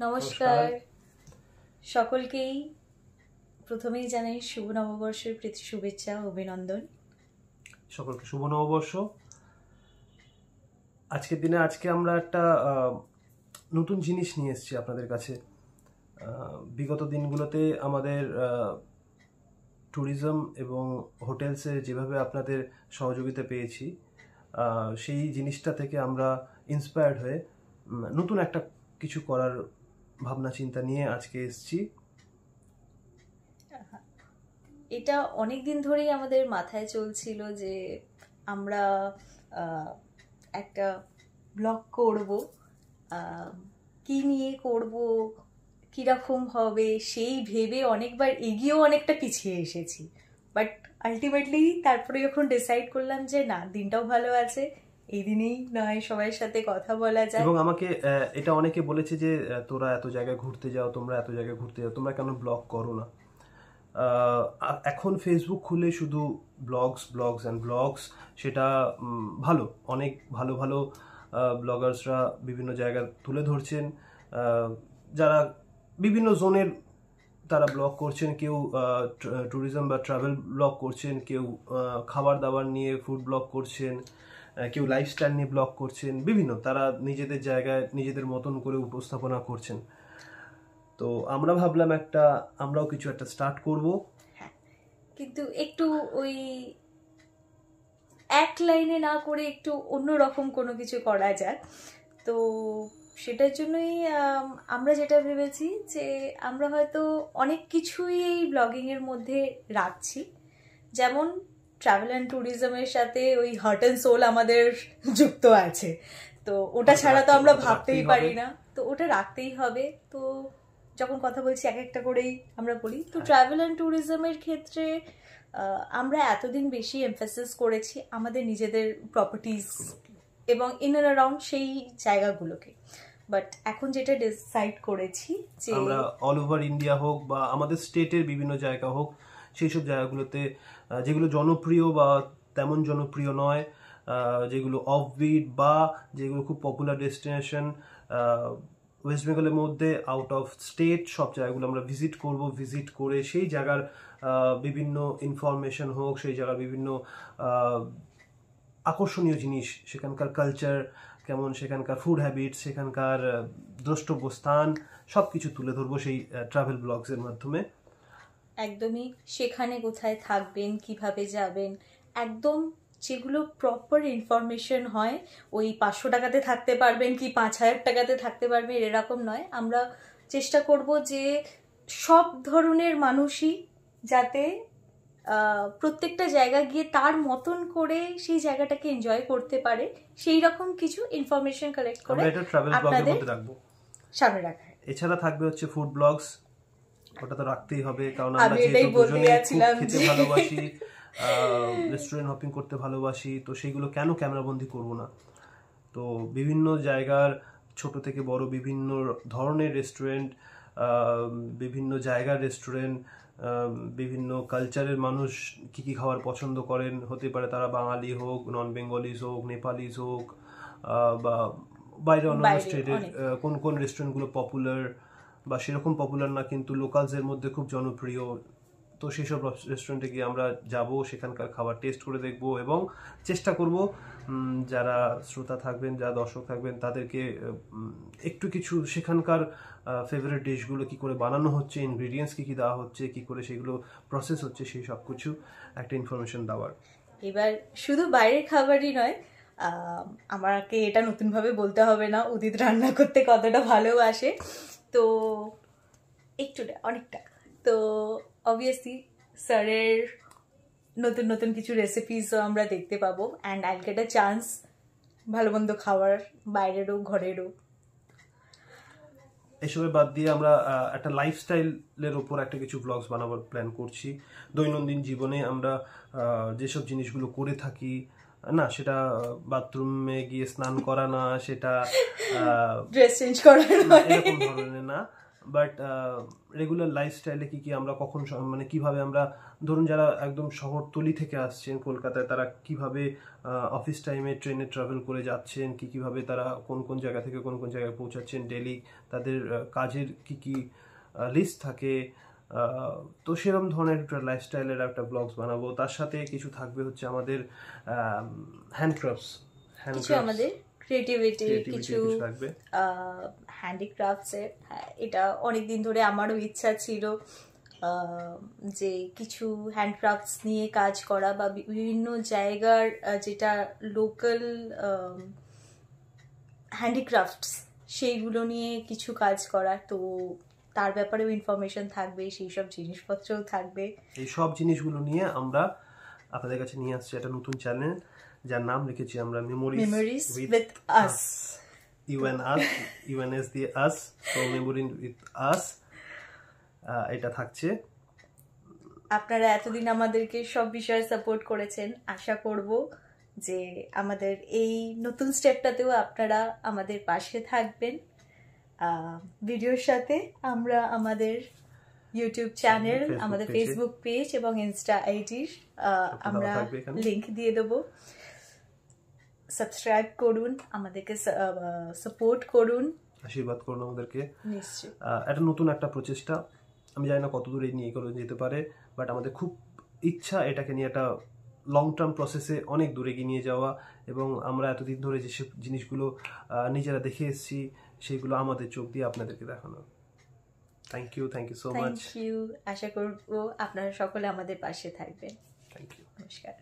নমস্কার সকলকেই প্রথমেই জানাই শুভ নববর্ষের প্রীতি শুভেচ্ছা অভিনন্দন। সকলকে শুভ নববর্ষ। আজকের দিনে আমরা একটা নতুন জিনিস নিয়ে এসেছি আপনাদের কাছে। বিগত দিনগুলোতে আমাদের ট্যুরিজম এবং হোটেলসে যেভাবে আপনাদের সহযোগিতা পেয়েছি, সেই জিনিসটা থেকে আমরা ইন্সপায়ার্ড হয়ে নতুন একটা কিছু করার ভাবনা চিন্তা নিয়ে আজকে এসেছি। এটা অনেক দিন ধরেই আমাদের মাথায় চলছিল যে আমরা একটা ব্লগ করব, কি নিয়ে করব, কিরকম হবে সেই ভেবে অনেকবার এগিয়েও অনেকটা পিছিয়ে এসেছি। বাট আলটিমেটলি তারপরে যখন ডিসাইড করলাম যে না, দিনটাও ভালো আছে, এই দিনেই নয় সবার সাথে কথা বলা যায়। এবং আমাকে এটা অনেকে বলেছে যে তোরা এত জায়গায় ঘুরতে যাও, তোমরা এত জায়গায় ঘুরতে যাও, তোমরা কেন ব্লগ করো না? এখন ফেসবুক খুলে শুধু ব্লগস অ্যান্ড ব্লগস, সেটা ভালো। অনেক ভালো ভালো ব্লগার্সরা বিভিন্ন জায়গা তুলে ধরছেন, যারা বিভিন্ন জোনের তারা ব্লগ করছেন। কেউ ট্যুরিজম বা ট্রাভেল ব্লগ করছেন, কেউ খাবার দাবার নিয়ে ফুড ব্লগ করছেন, কেউ লাইফস্টাইল নিয়ে ব্লগ করছেন। বিভিন্ন তারা নিজেদের জায়গায় নিজেদের মতন করে উপস্থাপনা করছেন। তো আমরা ভাবলাম আমরাও কিছু একটা স্টার্ট করব। হ্যাঁ, কিন্তু একটু ওই এক লাইনে না করে একটু অন্যরকম কোনো কিছু করা যাক। তো সেটার জন্যই আমরা যেটা ভেবেছি যে আমরা হয়তো অনেক কিছুই এই ব্লগিংয়ের মধ্যে রাখছি। যেমন ট্রাভেল অ্যান্ড ট্যুরিজমের সাথে ওই হার্ট অ্যান্ড সোল আমাদের যুক্ত আছে, তো ওটা ছাড়া তো আমরা ভাবতেই পারি না, তো ওটা রাখতেই হবে। তো যখন কথা বলছি এক একটা করেই আমরা বলি। তো ট্রাভেল অ্যান্ড ট্যুরিজমের ক্ষেত্রে আমরা এতদিন বেশি এমফাসিস করেছি আমাদের নিজেদের প্রপার্টিজ এবং ইন অ্যান্ড অ্যারাউন্ড সেই জায়গাগুলোকে। বাট এখন যেটা ডিসাইড করেছি যে আমরা অল ওভার ইন্ডিয়া হোক বা আমাদের স্টেটের বিভিন্ন জায়গা হোক, সেই সব জায়গাগুলোতে যেগুলো জনপ্রিয় বা তেমন জনপ্রিয় নয়, যেগুলো অফবিট বা যেগুলো খুব পপুলার ডেস্টিনেশন ওয়েস্ট বেঙ্গলের মধ্যে আউট অফ স্টেট, সব জায়গাগুলো আমরা ভিজিট করে সেই জায়গার বিভিন্ন ইনফরমেশন হোক, সেই জায়গার বিভিন্ন আকর্ষণীয় জিনিস, সেখানকার কালচার কেমন, সেখানকার ফুড হ্যাবিটস, সেখানকার দ্রষ্টব্য স্থান, সব কিছু তুলে ধরবো সেই ট্রাভেল ব্লগসের মাধ্যমে। একদমই সেখানে কোথায় থাকবেন, কিভাবে যাবেন, একদম যেগুলো প্রপার ইনফরমেশন হয়। ওই 500 টাকাতে থাকতে পারবেন কি 5000 টাকাতে থাকতে পারবেন এরকম নয়। আমরা চেষ্টা করব যে সব ধরনের মানুষই যাতে প্রত্যেকটা জায়গা গিয়ে তার মতন করে সেই জায়গাটাকে এনজয় করতে পারে, সেই রকম কিছু ইনফরমেশন কালেক্ট করে এটা ট্রাভেল ব্লগের মধ্যে রাখবো, সামনে রাখা। এছাড়া থাকবে হচ্ছে ফুড ব্লগস, ওটা তো রাখতেই হবে, কারণ আমরা যেহেতু দুজনে খেতে ভালোবাসি, রেস্টুরেন্ট হপিং করতে ভালোবাসি, তো সেইগুলো কেন ক্যামেরাবন্দি করব না? তো বিভিন্ন জায়গার ছোট থেকে বড় বিভিন্ন ধরনের রেস্টুরেন্ট, বিভিন্ন জায়গার রেস্টুরেন্ট, বিভিন্ন কালচারের মানুষ কি কি খাবার পছন্দ করেন, হতে পারে তারা বাঙালি হোক, নন বেঙ্গলিজ হোক, নেপালিজ হোক, বা বাইরে অন্যান্য স্টেটের কোন কোন রেস্টুরেন্টগুলো পপুলার বা সেরকম পপুলার না কিন্তু লোকালসের মধ্যে খুব জনপ্রিয়। তো সেসব রেস্টুরেন্টে গিয়ে আমরা যাব, সেখানকার খাবার টেস্ট করে দেখব এবং চেষ্টা করব যারা শ্রোতা থাকবেন, যারা দর্শক থাকবেন, তাদেরকে একটু কিছু সেখানকার ফেভারিট ডিশগুলো কী করে বানানো হচ্ছে, ইনগ্রিডিয়েন্টস কী কী দেওয়া হচ্ছে, কী করে সেগুলো প্রসেস হচ্ছে, সেই সব কিছু একটা ইনফরমেশন দেওয়ার। এবার শুধু বাইরের খাবারই নয়, আমাকে এটা নতুনভাবে বলতে হবে না উদিত রান্না করতে কতটা ভালোবাসে, তো একটু অনেকটা। তো অবভিয়াসলি স্যারের নতুন নতুন কিছু রেসিপিসও আমরা দেখতে পাবো, অ্যান্ড আইল গেট আ চান্স ভালো মন্দ খাওয়ার, বাইরেরও ঘরেরও। এসবের বাদ দিয়ে আমরা একটা লাইফস্টাইলের ওপর একটা কিছু ব্লগস বানাবার প্ল্যান করছি। দৈনন্দিন জীবনে আমরা যেসব জিনিসগুলো করে থাকি, না সেটা বাথরুমে গিয়ে স্নান করা না, সেটা ড্রেস চেঞ্জ করা না, এরকম ধরনের না, বাট রেগুলার লাইফস্টাইলে কি কি আমরা কখন মানে কিভাবে আমরা, ধরুন যারা একদম শহরতলি থেকে আসছেন কলকাতায়, তারা কিভাবে অফিস টাইমে ট্রেনে ট্রাভেল করে যাচ্ছেন, কিভাবে তারা কোন কোন জায়গা থেকে কোন কোন জায়গায় পৌঁছাচ্ছেন ডেলি, তাদের কাজের কি কি লিস্ট থাকে, তো সেরকম ধরনের একটা লাইফস্টাইলের একটা ব্লগস বানাবো। তার সাথে কিছু থাকবে হচ্ছে আমাদের হ্যান্ডক্রাফটস, আমাদের ক্রিয়েটিভিটি কিছু হ্যান্ডিক্রাফটসের। এটা অনেকদিন ধরে আমারও ইচ্ছা ছিল যে কিছু হ্যান্ডক্রাফটস নিয়ে কাজ করা, বা বিভিন্ন জায়গার যেটা লোকাল হ্যান্ডিক্রাফটস সেইগুলো নিয়ে কিছু কাজ করা। তো তার ব্যাপারেও ইনফরমেশন থাকবে, সেই সব জিনিসপত্রও থাকবে। এই সব জিনিসগুলো নিয়ে আমরা আপনাদের কাছে নিয়ে আসছি একটা নতুন চ্যানেল, যার নাম রেখেছি আমরা মেমোরিজ উইথ আস। ইউএনএস দিয়ে আস, তো মেমোরি উইথ আস এটা থাকছে। আপনারা এতদিন আমাদেরকে সব বিষয়ে সাপোর্ট করেছেন, আশা করব যে আমাদের এই নতুন স্টেপটাতেও আপনারা আমাদের পাশে থাকবেন। ভিডিওর সাথে আমরা আমাদের ইউটিউব চ্যানেল, আমাদের ফেসবুক পেজ এবং ইনস্টা আইডির আমরা লিংক দিয়ে দেবো। সাবস্ক্রাইব করুন, আমাদেরকে সাপোর্ট করুন, আশীর্বাদ করুন আমাদেরকে। নিশ্চয়ই এটা নতুন একটা প্রচেষ্টা, আমি জানি না কত দূরে নিয়ে যেতে পারে, বাট আমাদের খুব ইচ্ছা এটাকে নিয়ে একটা লং টার্ম প্রসেসে অনেক দূরে এগিয়ে নিয়ে যাওয়া, এবং আমরা এতদিন ধরে যেসব জিনিসগুলো নিজেরা দেখে এসেছি সেইগুলো আমাদের চোখ দিয়ে আপনাদেরকে দেখানো। Thank you so much. আশা করব আপনারা সকলে আমাদের পাশে থাকবেন। থ্যাংক ইউ, নমস্কার।